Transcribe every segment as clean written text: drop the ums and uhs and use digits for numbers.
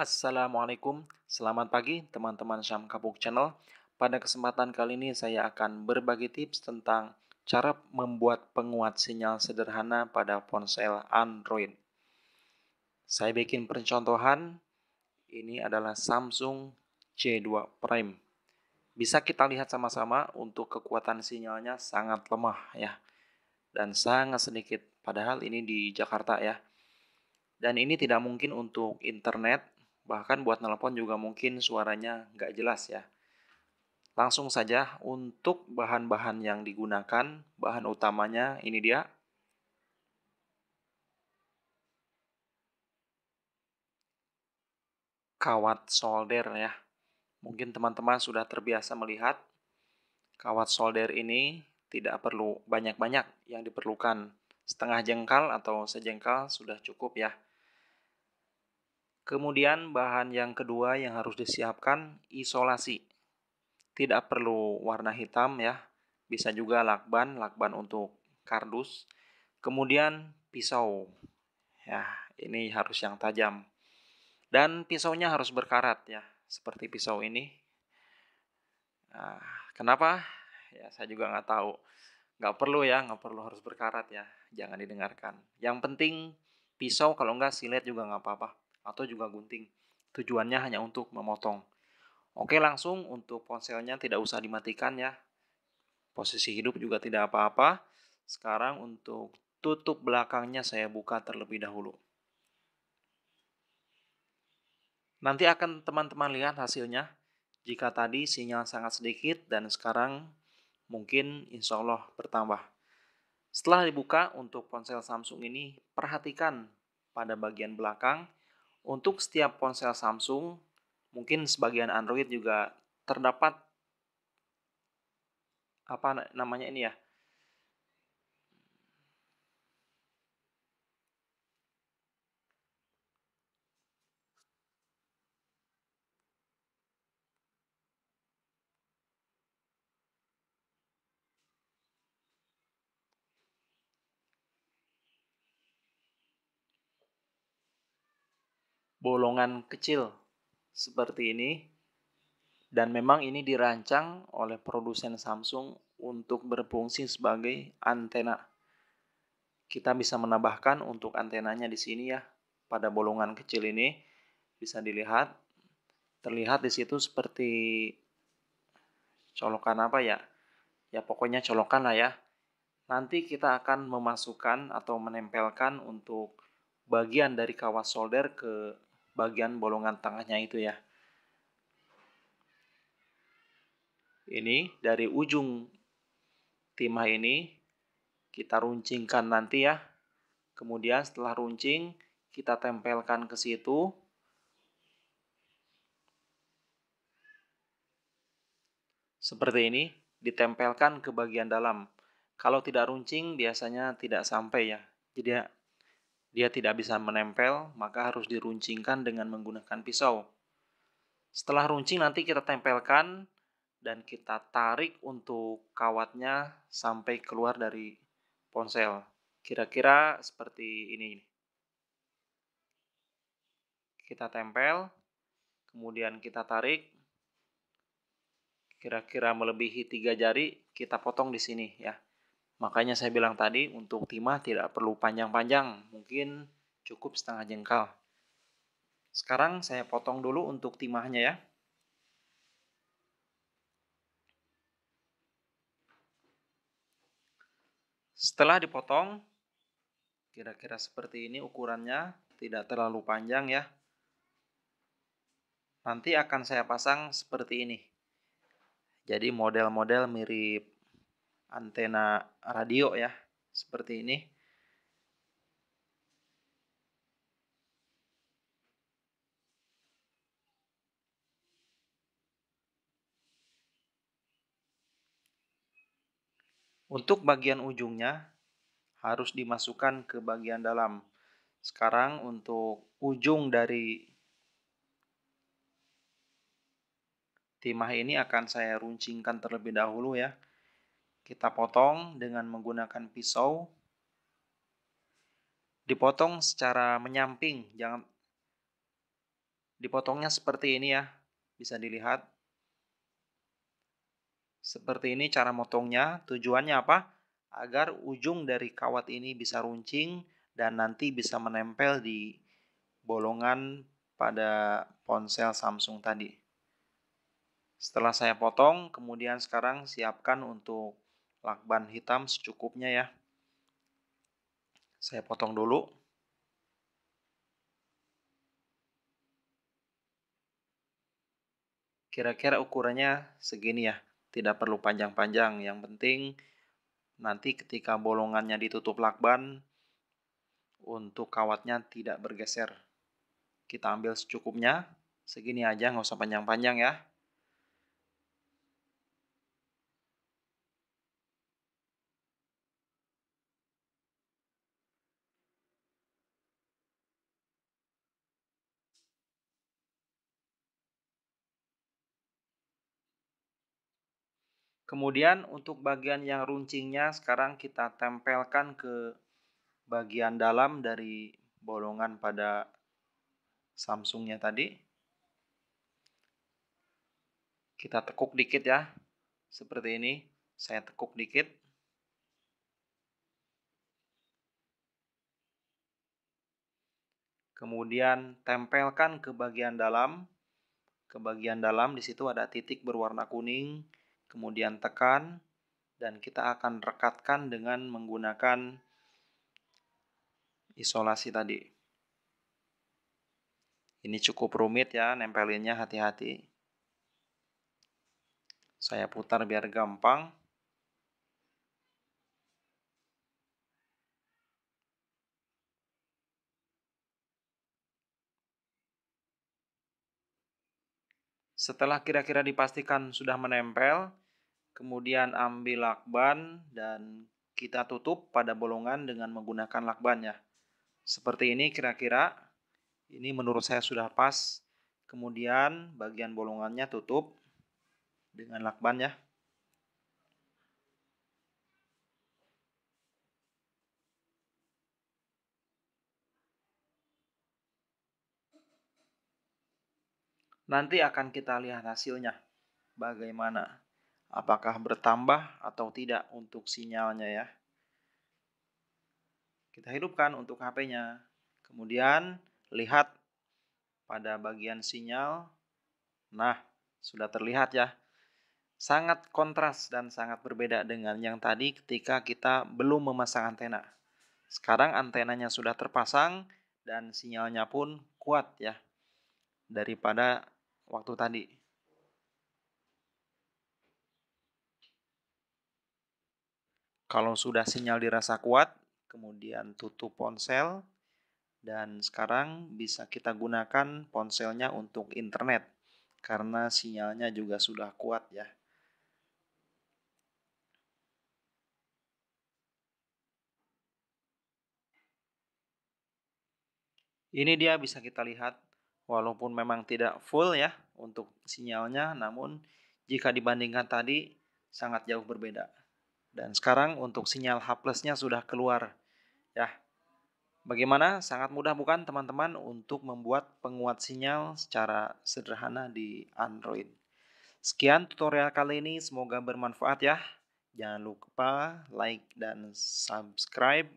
Assalamualaikum, selamat pagi teman-teman Syam Kapuk Channel. Pada kesempatan kali ini saya akan berbagi tips tentang cara membuat penguat sinyal sederhana pada ponsel Android. Saya bikin percontohan, ini adalah Samsung J2 Prime. Bisa kita lihat sama-sama untuk kekuatan sinyalnya sangat lemah ya, dan sangat sedikit, padahal ini di Jakarta ya. Dan ini tidak mungkin untuk internet, bahkan buat nelpon juga mungkin suaranya nggak jelas ya. Langsung saja untuk bahan-bahan yang digunakan, bahan utamanya ini dia. Kawat solder ya. Mungkin teman-teman sudah terbiasa melihat kawat solder ini tidak perlu banyak-banyak yang diperlukan. Setengah jengkal atau sejengkal sudah cukup ya. Kemudian bahan yang kedua yang harus disiapkan isolasi. Tidak perlu warna hitam ya, bisa juga lakban untuk kardus. Kemudian pisau, ya ini harus yang tajam. Dan pisaunya harus berkarat ya, seperti pisau ini. Nah, kenapa? Ya saya juga nggak tahu. Nggak perlu ya, nggak perlu harus berkarat ya, jangan didengarkan. Yang penting pisau, kalau nggak silet juga nggak apa-apa. Atau juga gunting, tujuannya hanya untuk memotong. Oke, langsung untuk ponselnya tidak usah dimatikan ya. Posisi hidup juga tidak apa-apa. Sekarang untuk tutup belakangnya saya buka terlebih dahulu. Nanti akan teman-teman lihat hasilnya. Jika tadi sinyal sangat sedikit dan sekarang mungkin insya Allah bertambah. Setelah dibuka untuk ponsel Samsung ini, perhatikan pada bagian belakang. Untuk setiap ponsel Samsung, mungkin sebagian Android juga terdapat apa namanya ini ya, bolongan kecil seperti ini. Dan memang ini dirancang oleh produsen Samsung untuk berfungsi sebagai antena. Kita bisa menambahkan untuk antenanya di sini ya, pada bolongan kecil ini bisa dilihat, terlihat di situ seperti colokan apa ya? Ya pokoknya colokan lah ya. Nanti kita akan memasukkan atau menempelkan untuk bagian dari kawat solder ke bagian bolongan tengahnya itu ya. Ini dari ujung timah ini kita runcingkan nanti ya. Kemudian setelah runcing, kita tempelkan ke situ. Seperti ini, ditempelkan ke bagian dalam. Kalau tidak runcing, biasanya tidak sampai ya. Jadi dia tidak bisa menempel, maka harus diruncingkan dengan menggunakan pisau. Setelah runcing nanti kita tempelkan dan kita tarik untuk kawatnya sampai keluar dari ponsel. Kira-kira seperti ini. Kita tempel, kemudian kita tarik, kira-kira melebihi 3 jari, kita potong di sini ya. Makanya saya bilang tadi untuk timah tidak perlu panjang-panjang, mungkin cukup setengah jengkal. Sekarang saya potong dulu untuk timahnya ya. Setelah dipotong, kira-kira seperti ini ukurannya, tidak terlalu panjang ya. Nanti akan saya pasang seperti ini. Jadi model-model mirip antena radio ya, seperti ini. Untuk bagian ujungnya harus dimasukkan ke bagian dalam. Sekarang untuk ujung dari timah ini akan saya runcingkan terlebih dahulu ya. Kita potong dengan menggunakan pisau. Dipotong secara menyamping, Dipotongnya seperti ini ya, bisa dilihat. Seperti ini cara motongnya. Tujuannya apa? Agar ujung dari kawat ini bisa runcing dan nanti bisa menempel di bolongan pada ponsel Samsung tadi. Setelah saya potong, kemudian sekarang siapkan untuk lakban hitam secukupnya ya. Saya potong dulu. Kira-kira ukurannya segini ya. Tidak perlu panjang-panjang. Yang penting nanti ketika bolongannya ditutup lakban, untuk kawatnya tidak bergeser. Kita ambil secukupnya. Segini aja, nggak usah panjang-panjang ya. Kemudian untuk bagian yang runcingnya sekarang kita tempelkan ke bagian dalam dari bolongan pada Samsungnya tadi. Kita tekuk dikit ya, seperti ini. Saya tekuk dikit. Kemudian tempelkan ke bagian dalam. Ke bagian dalam di situ ada titik berwarna kuning. Kemudian tekan dan kita akan rekatkan dengan menggunakan isolasi tadi. Ini cukup rumit ya, nempelinnya hati-hati. Saya putar biar gampang. Setelah kira-kira dipastikan sudah menempel, kemudian ambil lakban dan kita tutup pada bolongan dengan menggunakan lakban ya. Seperti ini kira-kira. Ini menurut saya sudah pas. Kemudian bagian bolongannya tutup dengan lakban ya. Nanti akan kita lihat hasilnya. Bagaimana? Apakah bertambah atau tidak untuk sinyalnya ya. Kita hidupkan untuk HP-nya. Kemudian lihat pada bagian sinyal. Nah, sudah terlihat ya. Sangat kontras dan sangat berbeda dengan yang tadi ketika kita belum memasang antena. Sekarang antenanya sudah terpasang dan sinyalnya pun kuat ya daripada waktu tadi. Kalau sudah sinyal dirasa kuat, kemudian tutup ponsel dan sekarang bisa kita gunakan ponselnya untuk internet karena sinyalnya juga sudah kuat ya. Ini dia bisa kita lihat walaupun memang tidak full ya untuk sinyalnya, namun jika dibandingkan tadi sangat jauh berbeda. Dan sekarang untuk sinyal H+-nya sudah keluar ya. Bagaimana? Sangat mudah bukan teman-teman untuk membuat penguat sinyal secara sederhana di Android. Sekian tutorial kali ini, semoga bermanfaat ya. Jangan lupa like dan subscribe.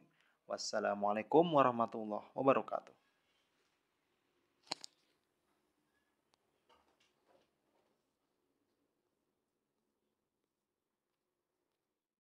Wassalamualaikum warahmatullahi wabarakatuh.